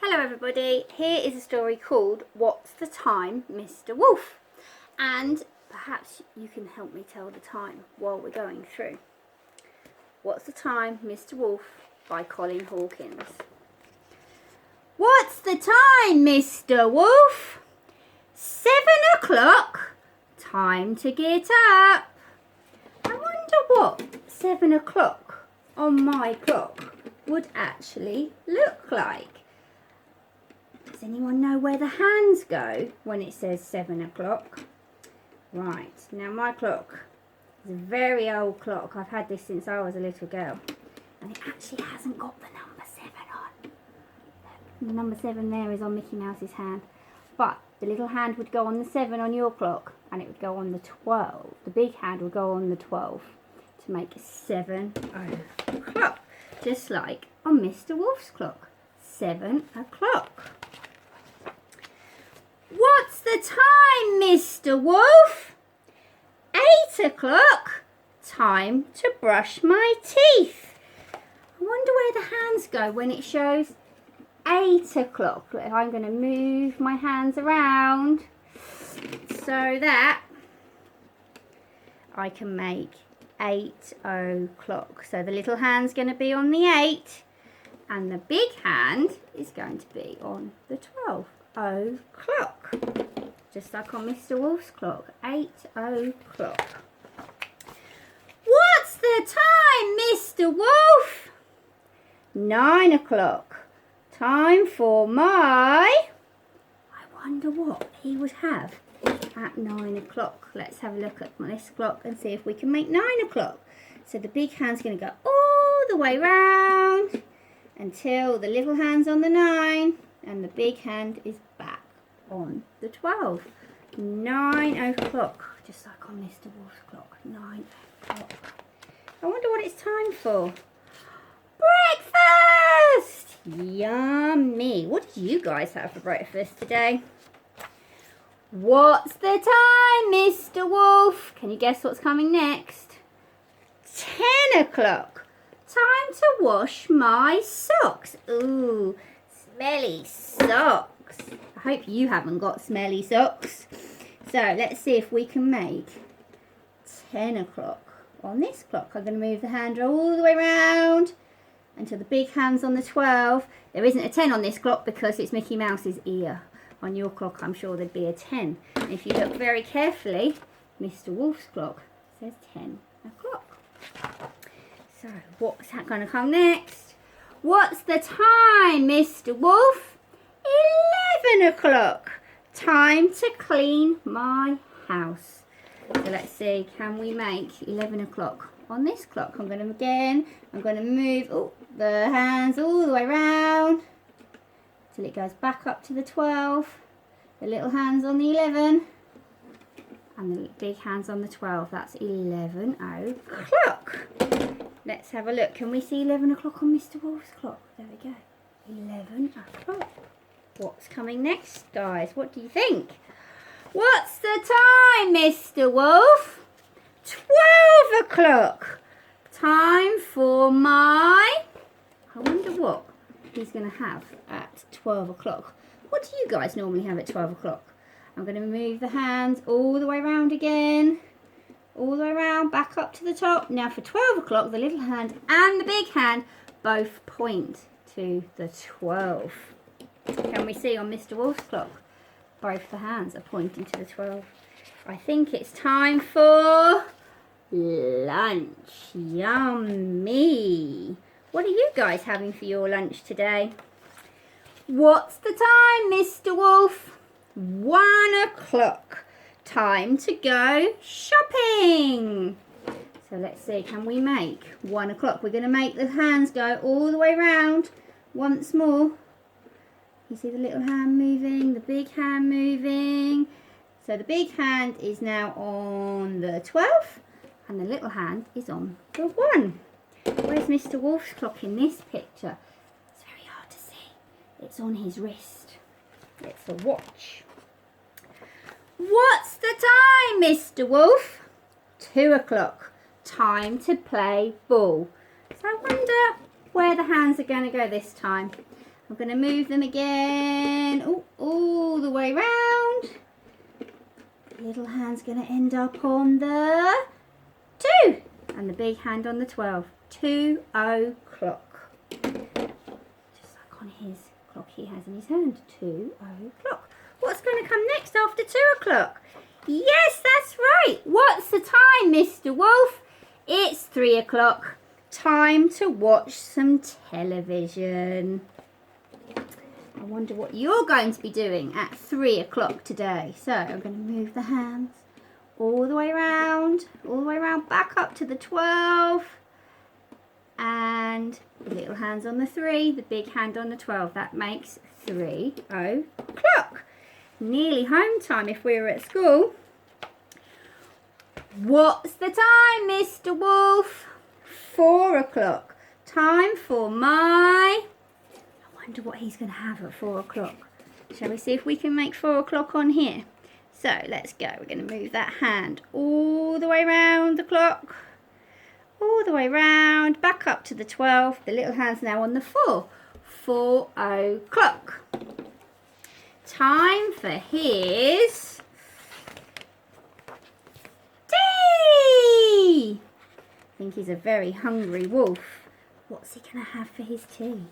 Hello everybody, here is a story called What's the Time, Mr. Wolf? And perhaps you can help me tell the time while we're going through. What's the Time, Mr. Wolf by Colin Hawkins. What's the time, Mr. Wolf? 7 o'clock. Time to get up. I wonder what 7 o'clock on my clock would actually look like. Does anyone know where the hands go when it says 7 o'clock? Right, now my clock is a very old clock. I've had this since I was a little girl. And it actually hasn't got the number 7 on. The number 7 there is on Mickey Mouse's hand. But the little hand would go on the 7 on your clock and it would go on the 12. The big hand would go on the 12 to make 7 o'clock. Just like on Mr. Wolf's clock. 7 o'clock. What's the time, Mr. Wolf? 8 o'clock. Time to brush my teeth. I wonder where the hands go when it shows 8 o'clock. I'm going to move my hands around so that I can make 8 o'clock. So the little hand's going to be on the 8 and the big hand is going to be on the 12 o'clock. Just like on Mr. Wolf's clock, 8 o'clock. What's the time, Mr. Wolf? 9 o'clock. Time for my... I wonder what he would have at 9 o'clock. Let's have a look at this clock and see if we can make 9 o'clock. So the big hand's going to go all the way round until the little hand's on the 9 and the big hand is back on the 12. 9 o'clock, just like on Mr. Wolf's clock. 9 o'clock. I wonder what it's time for. Breakfast! Yummy. What did you guys have for breakfast today? What's the time, Mr. Wolf? Can you guess what's coming next? 10 o'clock. Time to wash my socks. Ooh, smelly socks. I hope you haven't got smelly socks. So let's see if we can make 10 o'clock on this clock. I'm going to move the hand all the way around until the big hand's on the 12. There isn't a 10 on this clock because it's Mickey Mouse's ear. On your clock, I'm sure there'd be a 10. And if you look very carefully, Mr. Wolf's clock says 10 o'clock. So, what's that going to come next? What's the time, Mr. Wolf? 11 o'clock. Time to clean my house. So let's see, can we make 11 o'clock on this clock? I'm going to move the hands all the way around till it goes back up to the 12. The little hand's on the 11 and the big hand's on the 12. That's 11 o'clock. Let's have a look. Can we see 11 o'clock on Mr. Wolf's clock? There we go. 11 o'clock. What's coming next, guys? What do you think? What's the time, Mr. Wolf? 12 o'clock. Time for my... I wonder what he's going to have at 12 o'clock. What do you guys normally have at 12 o'clock? I'm going to move the hands all the way around again. All the way around, back up to the top. Now for 12 o'clock, the little hand and the big hand both point to the 12. Can we see on Mr. Wolf's clock? Both the hands are pointing to the 12. I think it's time for lunch. Yummy. What are you guys having for your lunch today? What's the time, Mr. Wolf? 1 o'clock. Time to go shopping. So let's see, can we make 1 o'clock? We're going to make the hands go all the way around once more. You see the little hand moving, the big hand moving. So the big hand is now on the 12 and the little hand is on the 1. Where's Mr. Wolf's clock in this picture? It's very hard to see. It's on his wrist. It's a watch. What's the time, Mr. Wolf? 2 o'clock. Time to play ball. So I wonder where the hands are going to go this time. I'm going to move them again. Oh, all the way round. The little hand's going to end up on the 2. And the big hand on the 12. 2 o'clock. Just like on his clock he has in his hand. 2 o'clock. What's going to come next after 2 o'clock? Yes, that's right. What's the time, Mr. Wolf? It's 3 o'clock. Time to watch some television. I wonder what you're going to be doing at 3 o'clock today. So I'm going to move the hands all the way around, back up to the 12. And the little hand's on the 3, the big hand on the 12. That makes 3 o'clock. Nearly home time if we were at school. What's the time, Mr. Wolf? 4 o'clock. Time for my... I wonder what he's going to have at 4 o'clock. Shall we see if we can make 4 o'clock on here? So let's go. We're going to move that hand all the way around the clock. All the way round, back up to the 12. The little hand's now on the 4. 4 o'clock. Time for his tea. I think he's a very hungry wolf. What's he going to have for his tea?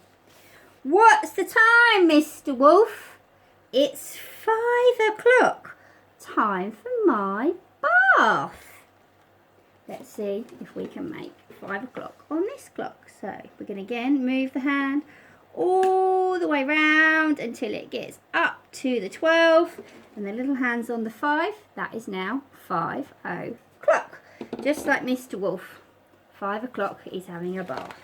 What's the time, Mr. Wolf? It's 5 o'clock. Time for my bath. Let's see if we can make 5 o'clock on this clock. So we're going to again move the hand all the way round until it gets up to the 12. And the little hand's on the 5. That is now 5 o'clock. Just like Mr. Wolf. 5 o'clock, he's having a bath.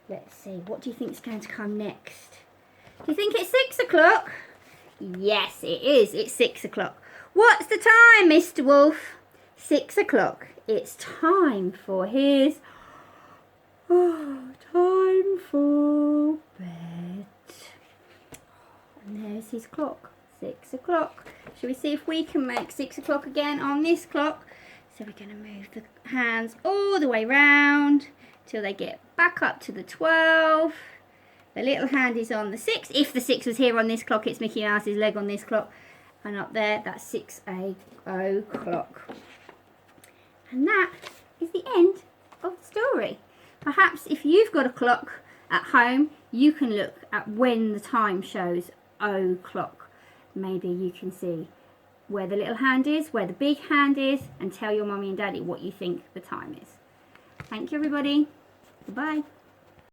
Let's see, what do you think is going to come next? Do you think it's 6 o'clock? Yes, it is. It's 6 o'clock. What's the time, Mr. Wolf? 6 o'clock. It's time for his... time for bed. And there's his clock. 6 o'clock. Shall we see if we can make 6 o'clock again on this clock? So we're going to move the hands all the way round till they get back up to the 12. The little hand is on the 6. If the 6 was here on this clock, it's Mickey Mouse's leg on this clock. And up there, that's 6 o'clock. And that is the end of the story. Perhaps if you've got a clock at home, you can look at when the time shows o'clock. Maybe you can see where the little hand is, where the big hand is, and tell your mummy and daddy what you think the time is. Thank you, everybody. Goodbye.